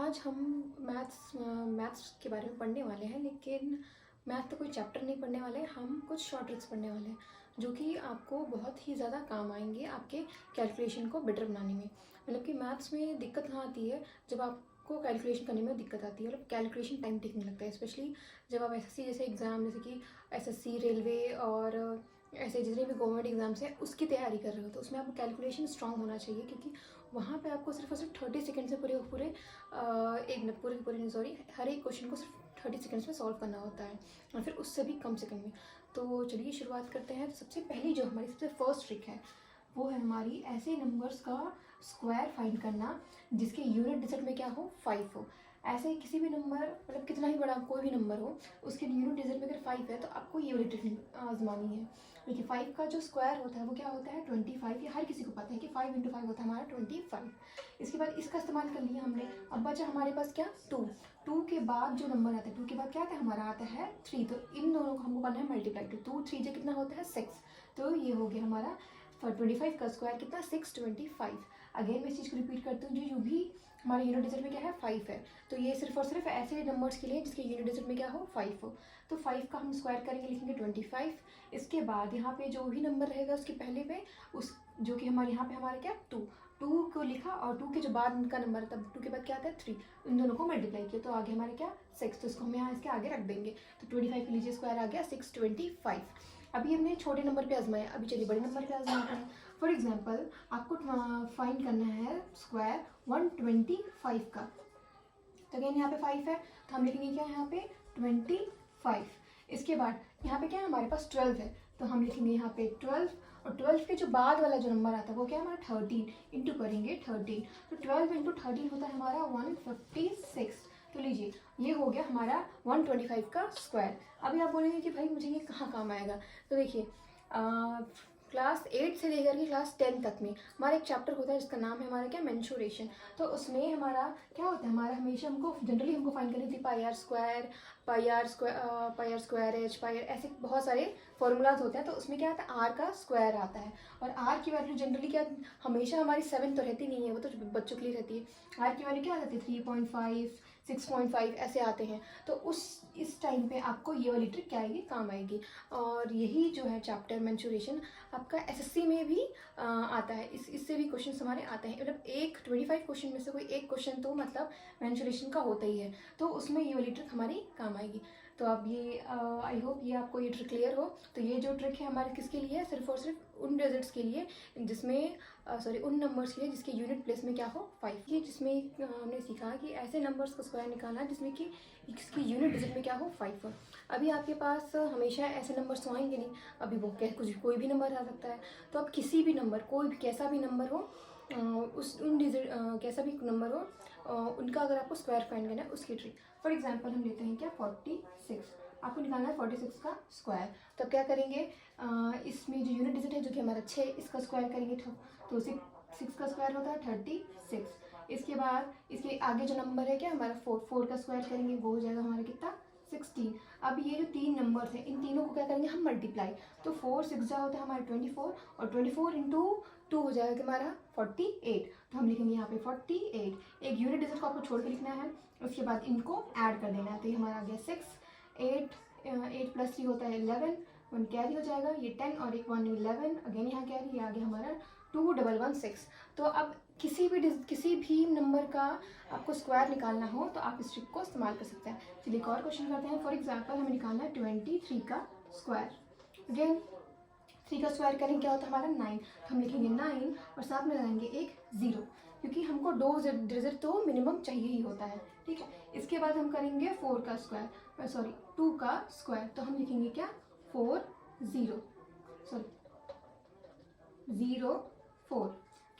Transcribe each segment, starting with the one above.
आज हम मैथ्स के बारे में पढ़ने वाले हैं, लेकिन मैथ तो कोई चैप्टर नहीं पढ़ने वाले, हम कुछ शॉर्ट ट्रिक्स पढ़ने वाले हैं जो कि आपको बहुत ही ज़्यादा काम आएंगे आपके कैलकुलेशन को बेटर बनाने में। मतलब कि मैथ्स में दिक्कत कहाँ आती है, जब आपको कैलकुलेशन करने में दिक्कत आती है, मतलब कैलकुलेशन टाइम टेकिंग लगता है, स्पेशली जब आप एसएससी जैसे एग्ज़ाम, जैसे कि एसएससी, रेलवे और ऐसे जितने भी गवर्नमेंट एग्जाम्स हैं उसकी तैयारी कर रहे हो, तो उसमें आपको कैलकुलेशन स्ट्रांग होना चाहिए, क्योंकि वहाँ पे आपको सिर्फ और सिर्फ 30 सेकेंड से पूरे पूरे नहीं, सॉरी, हर एक क्वेश्चन को सिर्फ 30 सेकेंड्स में सॉल्व करना होता है, और फिर उससे भी कम सेकंड में। तो चलिए शुरुआत करते हैं। तो सबसे पहली जो हमारी सबसे फर्स्ट ट्रिक है वो है हमारी ऐसे नंबर्स का स्क्वायर फाइंड करना जिसके यूनिट डिजिट में क्या हो, 5 हो। ऐसे किसी भी नंबर, मतलब कितना ही बड़ा कोई भी नंबर हो, उसके यूनिट डिजिट में अगर 5 है तो आपको ये वाली ट्रिक आजमानी है। देखिए 5 का जो स्क्वायर होता है वो क्या होता है, 25। ये हर किसी को पता है कि 5 × 5 होता है हमारा 25। इसके बाद इसका इस्तेमाल कर लिया हमने। अब बचा हमारे पास क्या, 2 के बाद जो नंबर आता है, 2 के बाद क्या आता है, हमारा आता है 3। तो इन दोनों को हमको करना है मल्टीप्लाई। तो 2 3 जो कितना होता है, 6। तो ये हो गया हमारा 25 का स्क्वायर कितना, 625। अगेन मैं इस चीज़ को रिपीट करती हूँ, जो भी हमारे यूनिट डिजिट में क्या है, 5 है। तो ये सिर्फ और सिर्फ ऐसे नंबर्स के लिए जिसके यूनिट डिजिट में क्या हो, 5 हो। तो 5 का हम स्क्वायर करेंगे, लिखेंगे 25। इसके बाद यहाँ पे जो भी नंबर रहेगा उसके पहले पे उस, जो कि हमारे यहाँ पे हमारा क्या, 2 को लिखा, और 2 के जो बाद उनका नंबर है, तब 2 के बाद क्या आता है, 3। इन दोनों को मल्टीप्लाई किया तो आगे हमारे क्या, 6। तो इसको हम यहाँ इसके आगे रख देंगे। तो 25 के लीजिए स्क्वायर आ गया 625। अभी हमने छोटे नंबर पे आजमाया, अभी चलिए बड़े नंबर पे आजमाते हैं। फॉर एग्जाम्पल आपको फाइंड करना है स्क्वायर 125 का। तो अगेन यहाँ पे 5 है, तो हम लिखेंगे क्या यहाँ पे, 25। इसके बाद यहाँ पे क्या है, हमारे पास 12 है, तो हम लिखेंगे यहाँ पे 12। और 12 के जो बाद वाला जो नंबर आता है वो क्या है हमारा 13, इंटू करेंगे 13। तो 12 × 13 होता है हमारा 156। तो लीजिए ये हो गया हमारा 125 का स्क्वायर। अभी आप बोलेंगे कि भाई मुझे ये कहाँ काम आएगा। तो देखिए क्लास 8 से लेकर के क्लास 10 तक में हमारा एक चैप्टर होता है जिसका नाम है हमारा क्या, मेंसुरेशन। तो उसमें हमारा क्या होता है, हमारा हमेशा जनरली हमको फाइंड करनी थी pi r square, pi r square h, pi r, ऐसे बहुत सारे फॉर्मूलाज होते हैं। तो उसमें क्या आता है, आर का स्क्वायर आता है। और आर की वैल्यू जनरली क्या, हमेशा हमारी 7 तो रहती नहीं है, वो तो बच्चों के लिए रहती है। आर की वैल्यू क्या आ जाती है, 3.5, 6.5 ऐसे आते हैं। तो इस टाइम पे आपको ये वाली ट्रिक क्या आएगी, काम आएगी। और यही जो है चैप्टर मेंसुरेशन आपका एसएससी में भी आता है। इससे भी क्वेश्चन हमारे आते हैं, मतलब 25 क्वेश्चन में से कोई एक क्वेश्चन तो मतलब मेंसुरेशन का होता ही है। तो उसमें ये वाली ट्रिक हमारी काम आएगी। तो अब ये आई होप ये आपको ये ट्रिक क्लियर हो। तो ये जो ट्रिक है हमारे किसके लिए है, सिर्फ और सिर्फ उन डिजिट्स के लिए जिसमें उन नंबर्स के लिए जिसके यूनिट प्लेस में क्या हो, 5। ये जिसमें हमने सीखा कि ऐसे नंबर्स का स्क्वायर निकालना है जिसमें कि इसकी यूनिट डिजिट में क्या हो, 5 हो। अभी आपके पास हमेशा ऐसे नंबर्स तो आएंगे नहीं, अभी वो कुछ कोई भी नंबर आ सकता है। तो अब किसी भी नंबर, कोई भी कैसा भी नंबर हो, कैसा भी नंबर हो, उनका अगर आपको स्क्वायर फाइंड करना है उसकी ट्रिक। फॉर एग्जांपल हम लेते हैं क्या, 46। आपको निकालना है 46 का स्क्वायर। तो क्या करेंगे, इसमें जो यूनिट डिजिट है जो कि हमारा 6, इसका स्क्वायर करेंगे। तो 6 का स्क्वायर होता है 36। इसके बाद इसके आगे जो नंबर है क्या हमारा 4 का स्क्वायर करेंगे, वो हो जाएगा हमारा कितना, 16। अब ये जो 3 नंबर्स हैं इन तीनों को क्या करेंगे हम, मल्टीप्लाई। तो 4 6 जा होता है हमारा 24, और 24 × 2 हो जाएगा हमारा 48। तो हम लिखेंगे यहाँ पे 48। एक यूनिट डिजिट को आपको छोड़ के लिखना है, उसके बाद इनको ऐड कर देना है। तो ये हमारा आ गया 6, 8 + 3 होता है 11, 1 कैरी हो जाएगा, ये 10 और एक 1 11, अगेन यहाँ कैरी, ये आ गया हमारा 2116। तो अब किसी भी नंबर का आपको स्क्वायर निकालना हो तो आप इस ट्रिक को इस्तेमाल कर सकते हैं। चलिए एक और क्वेश्चन करते हैं। फॉर एग्जांपल हमें निकालना है 23 का स्क्वायर। अगेन 3 का स्क्वायर करेंगे क्या होता है हमारा 9। तो हम लिखेंगे 9 और साथ में लगाएंगे एक 0, क्योंकि हमको 2 डिजिट तो मिनिमम चाहिए ही होता है, ठीक है। इसके बाद हम करेंगे 4 का स्क्वायर, सॉरी 2 का स्क्वायर। तो हम लिखेंगे क्या, 4 0 4,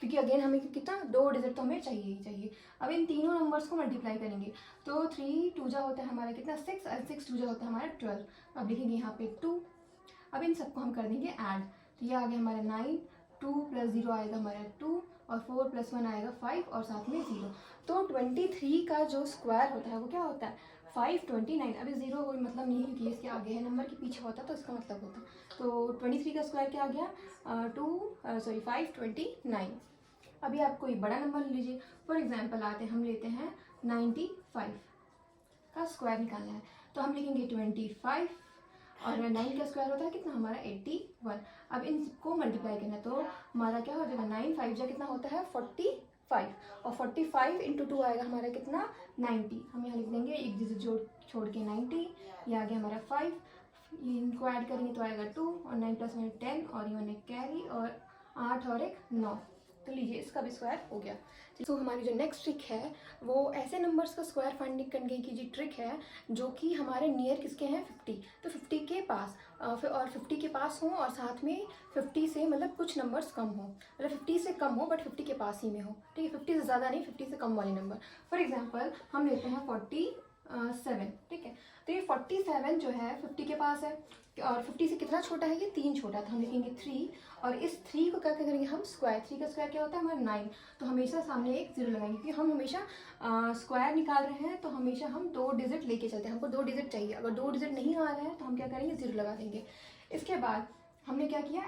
क्योंकि अगेन हमें कितना, 2 डिजिट तो हमें चाहिए ही चाहिए। अब इन तीनों नंबर्स को मल्टीप्लाई करेंगे। तो 3 2 जा होता है हमारा कितना, 6, और 6 2 जा होता है हमारा 12। अब लिखेंगे यहाँ पे 2। अब इन सबको हम कर देंगे ऐड। तो ये आ गया हमारा 9, 2 + 0 आएगा हमारा 2, और 4 + 1 आएगा 5, और साथ में 0। तो 23 का जो स्क्वायर होता है वो क्या होता है, 529। अभी 0 कोई मतलब नहीं है कि इसके आगे है, नंबर के पीछे होता तो इसका मतलब होता। तो 23 का स्क्वायर क्या आ गया, 529। अभी आप कोई बड़ा नंबर ले लीजिए, फॉर एग्जांपल हम लेते हैं 95 का स्क्वायर निकालना है, तो हम लिखेंगे 25 और 9 का स्क्वायर होता है कितना हमारा 81। अब इन सबको मल्टीप्लाई करना है, तो हमारा क्या हो जाएगा 9 5 जा कितना होता है 45, और 45 इंटू 2 आएगा हमारा कितना 90। हम यहाँ लिख देंगे एक डिजिट छोड़ के 90, ये आ गया हमारा 5, इनको ऐड करेंगे तो आएगा 2 और 9 प्लस में 10 और ये कैरी और 8 और एक 9। तो लीजिए इसका भी स्क्वायर हो गया। तो हमारी जो नेक्स्ट ट्रिक है वो ऐसे नंबर्स का स्क्वायर फाइंडिंग करने की जी ट्रिक है जो कि हमारे नियर किसके हैं 50, तो 50 के पास और 50 के पास हो और साथ में 50 से मतलब कुछ नंबर्स कम हो, मतलब 50 से कम हो बट 50 के पास ही में हो, ठीक है, 50 से ज़्यादा नहीं, 50 से कम वाले नंबर। फॉर एग्जांपल हम लेते हैं 47, ठीक है, तो ये 47 जो है 50 के पास है और 50 से कितना छोटा है ये 3 छोटा, तो हम लिखेंगे 3 और इस 3 को क्या करेंगे हम स्क्वायर, 3 का स्क्वायर क्या होता है हमारा 9, तो हमेशा सामने एक 0 लगाएंगे क्योंकि हम हमेशा स्क्वायर निकाल रहे हैं तो हमेशा हम 2 डिजिट लेके चलते हैं, हमको 2 डिजिट चाहिए, अगर 2 डिजिट नहीं आ रहा है तो हम क्या करेंगे 0 लगा देंगे। इसके बाद हमने क्या किया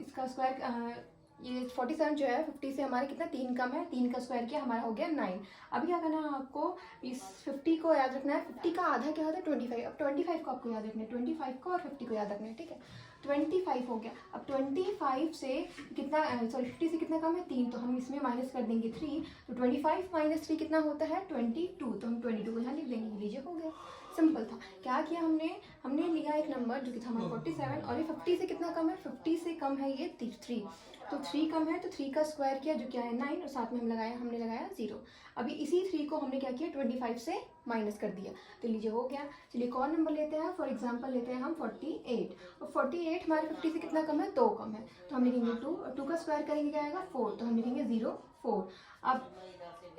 इसका स्क्वायर ये 47 जो है 50 से हमारे कितना 3 कम है, 3 का स्क्वायर किया हमारा हो गया 9। अभी क्या करना है आपको इस 50 को याद रखना है, 50 का आधा क्या होता है 25, अब 25 को आपको याद रखना है, 25 को और 50 को याद रखना है, ठीक है, 25 हो गया। अब 25 से कितना 50 से कितना कम है 3, तो हम इसमें माइनस कर देंगे 3, तो 25 माइनस 3 कितना होता है 22, तो हम 22 को यहाँ लिख देंगे, लीजिए हो गया। सिंपल था। क्या किया हमने लिया एक नंबर जो कि था हमारा 47 और ये 50 से कितना कम है 50 से कम है ये 3, तो 3 कम है तो 3 का स्क्वायर किया जो क्या है 9 और साथ में हमने लगाया 0। अभी इसी 3 को हमने क्या किया 25 से माइनस कर दिया, तो लीजिए हो गया। चलिए एक और नंबर लेते हैं, फॉर एग्जांपल लेते हैं हम 48, और 48 हमारे 50 से कितना कम है 2 कम है, तो हम लिखेंगे 2 और 2 का स्क्वायर करेंगे क्या आएगा 4, तो हम लिखेंगे 0 4। अब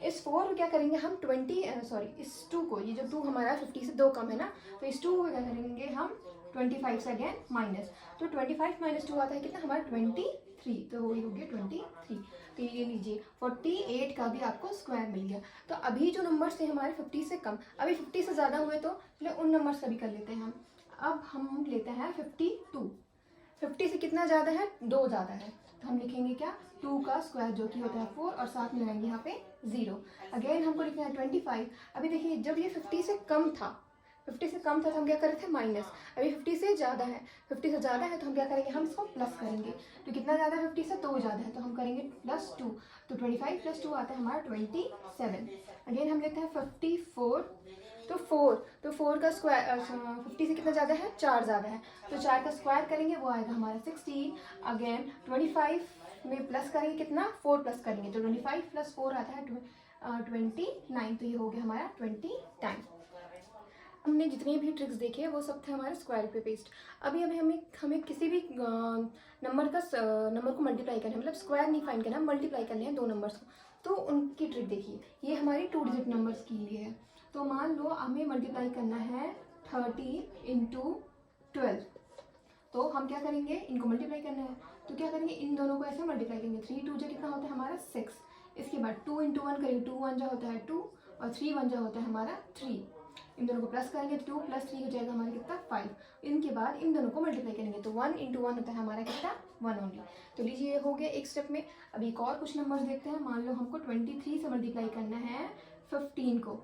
इस 4 को क्या करेंगे हम इस 2 को, ये जो 2 हमारा 50 से 2 कम है ना, तो इस 2 को क्या करेंगे हम 25 से अगेन माइनस, तो 25 माइनस 2 आता है कितना हमारा 23, तो वही हो गया 23। तो ये लीजिए 48 का भी आपको स्क्वायर मिल गया। तो अभी जो नंबर्स थे हमारे 50 से कम, अभी 50 से ज़्यादा हुए तो चलिए उन नंबर्स का भी कर लेते हैं हम। अब हम लेते हैं 52, 50 से कितना ज़्यादा है 2 ज़्यादा है, तो हम लिखेंगे क्या 2 का स्क्वायर जो कि होता है 4 और साथ में लगाएंगे यहाँ पे 0। अगेन हमको लिखना है 25। अभी देखिए जब ये 50 से कम था तो हम क्या कर रहे थे माइनस, अभी 50 से ज़्यादा है, 50 से ज़्यादा है तो हम क्या करेंगे हम इसको प्लस करेंगे, तो कितना ज़्यादा है 50 से 2 ज़्यादा है, तो हम करेंगे +2, तो 25 + 2 आता है हमारा 27। अगेन हम लेते हैं 54, तो 4 का स्क्वायर 50 से कितना ज़्यादा है 4 ज़्यादा है, तो 4 का स्क्वायर करेंगे वो आएगा हमारा 16। अगेन 25 में प्लस करेंगे कितना 4 प्लस करेंगे, तो 25 + 4 आता है 29, तो ये हो गया हमारा 20 टाइम। हमने जितने भी ट्रिक्स देखे वो सब थे हमारे स्क्वायर पे बेस्ड। अभी हमें किसी भी नंबर को मल्टीप्लाई करना है, मतलब स्क्वायर नहीं फाइंड करना, मल्टीप्लाई करने हैं 2 नंबर्स को, तो उनकी ट्रिक देखिए। ये हमारी 2 डिजिट नंबर्स के लिए है, तो मान लो हमें मल्टीप्लाई करना है 30 × 12, तो हम क्या करेंगे इनको मल्टीप्लाई करना है, तो क्या करेंगे इन दोनों को ऐसे मल्टीप्लाई करेंगे। 3 2 जा कितना होता है हमारा 6, इसके बाद 2 × 1 करेंगे, 2 1 जा होता है 2 और 3 1 जा होता है हमारा 3, इन दोनों को प्लस करेंगे 2 + 3 हो जाएगा हमारा कितना 5, इनके बाद इन दोनों को मल्टीप्लाई करेंगे तो 1 × 1 होता है हमारा कितना 1 ओनली। तो लीजिए ये हो गया एक स्टेप में। अभी एक और कुछ नंबर्स देखते हैं। मान लो हमको 23 से मल्टीप्लाई करना है 15 को।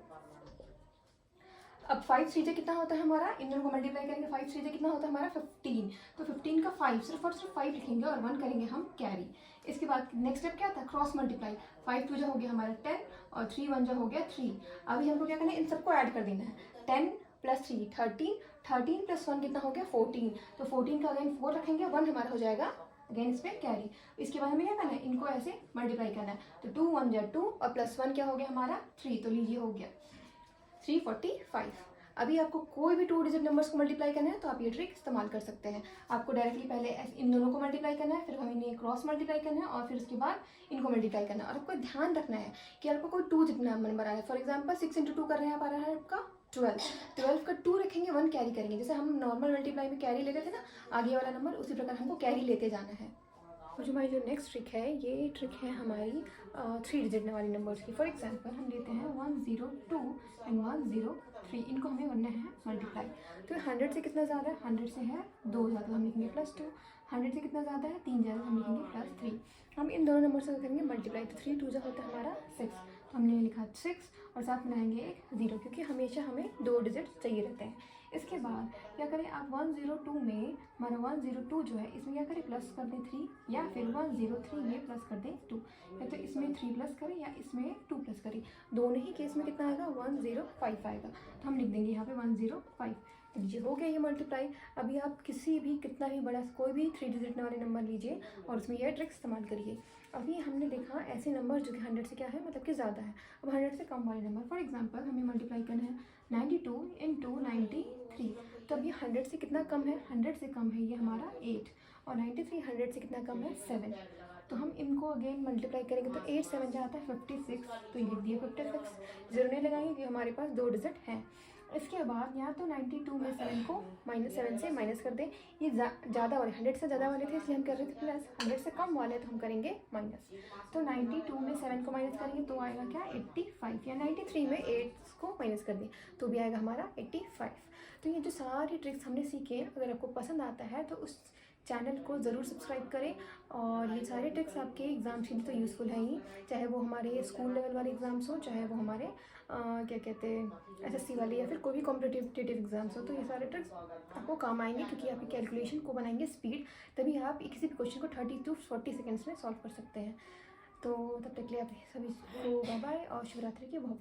अब 5 3 कितना होता है हमारा, इन दोनों को मल्टीप्लाई करेंगे 5 3 कितना होता है हमारा 15, तो 15 का 5 सिर्फ और सिर्फ 5 लिखेंगे और 1 करेंगे हम कैरी। इसके बाद नेक्स्ट स्टेप क्या था क्रॉस मल्टीप्लाई, 5 2 जा हो गया हमारा 10 और 3 1 जा हो गया 3। अभी हमको क्या करना है इन सबको ऐड कर देना है, 10 + 3 13 + 1 कितना हो गया 14, तो 14 का अगेन 4 रखेंगे 1 हमारा हो जाएगा अगेन इस पर कैरी। इसके बाद हमें क्या करना है इनको ऐसे मल्टीप्लाई करना है, तो 2 1 जा 2 और +1 क्या हो गया हमारा 3, तो लीजिए हो गया 345। अभी आपको कोई भी 2 डिजिट नंबर्स को मल्टीप्लाई करना है तो आप ये ट्रिक इस्तेमाल कर सकते हैं। आपको डायरेक्टली पहले इन दोनों को मल्टीप्लाई करना है, फिर हमें इन्हें क्रॉस मल्टीप्लाई करना है और फिर उसके बाद इनको मल्टीप्लाई करना है। और आपको ध्यान रखना है कि आपको कोई 2 डिजिट नंबर आ रहा है, फॉर एग्जाम्पल 6 × 2 कर रहे हैं, आप आ रहा है आपका 12 का 2 रखेंगे 1 कैरी करेंगे, जैसे हम नॉर्मल मल्टीप्लाई में कैरी लेते थे ना आगे वाला नंबर, उसी प्रकार हमको कैरी लेते जाना है। और जो हमारी जो नेक्स्ट ट्रिक है ये ट्रिक है हमारी 3 डिजिट वाली नंबर्स की। फॉर एग्जांपल हम लेते हैं 102 एंड 103, इनको हमें करना है मल्टीप्लाई, तो 100 से कितना ज़्यादा है 100 से है 2 ज़्यादा, हम लिखेंगे +2, 100 से कितना ज़्यादा है, 3 ज़्यादा, हम लिखेंगे +3। हम इन दोनों नंबर से करेंगे मल्टीप्लाई, तो 3 2 होता है हमारा 6, तो हमने लिखा 6 और साथ में लाएंगे एक 0, क्योंकि हमेशा हमें 2 डिजिट चाहिए रहते हैं। इसके बाद क्या करें, आप 102 में, हमारा 102 जो है इसमें क्या करें, प्लस कर दें 3, या फिर 103 में प्लस कर दें 2, या तो इसमें 3 प्लस करें या इसमें 2 प्लस करें। दोनों ही केस में कितना आएगा, 105 आएगा, तो हम लिख देंगे यहाँ पे 105। लीजिए हो गया ये मल्टीप्लाई। अभी आप किसी भी कितना भी बड़ा कोई भी 3 डिजिट वाले नंबर लीजिए और उसमें यह ट्रिक इस्तेमाल करिए। अभी हमने देखा ऐसे नंबर जो कि 100 से क्या है, मतलब कि ज़्यादा है। अब 100 से कम वाले नंबर, फॉर एग्जांपल हमें मल्टीप्लाई करना है 92 इंटू 93, तो अब ये 100 से कितना कम है, 100 से कम है ये हमारा 8, और 93 100 से कितना कम है, 7। तो हम इनको अगेन मल्टीप्लाई करेंगे तो 8 7 जाता है 56, तो ये लिख दिया 56, जीरो नहीं लगाएंगे क्योंकि हमारे पास 2 डिजिट हैं। इसके बाद यहाँ तो 92 में 7 को -7 से माइनस कर दें। ये ज़्यादा वाले 100 से ज़्यादा वाले थे इसलिए हम कर रहे थे प्लस, 100 से कम वाले तो हम करेंगे माइनस। तो 92 में 7 को माइनस करेंगे तो आएगा क्या, 85, या 93 में 8 को माइनस कर दें तो भी आएगा हमारा 85। तो ये जो सारी ट्रिक्स हमने सीखे, अगर आपको पसंद आता है तो उस चैनल को ज़रूर सब्सक्राइब करें। और ये सारे ट्रिक्स आपके एग्ज़ाम्स के लिए तो यूज़फुल है ही, चाहे वो हमारे स्कूल लेवल वाले एग्ज़ाम्स हो, चाहे वो हमारे क्या कहते हैं एसएससी वाले, या फिर कोई भी कॉम्पिटिटिव एग्ज़ाम्स हो, तो ये सारे ट्रिक्स आपको काम आएंगे, क्योंकि आपकी कैलकुलेशन को बनाएंगे स्पीड, तभी आप किसी भी क्वेश्चन को 30 to 40 सेकेंड्स में सॉल्व कर सकते हैं। तो तब तक के लिए आप सभी को बाय बाय और शिवरात्रि की बहुत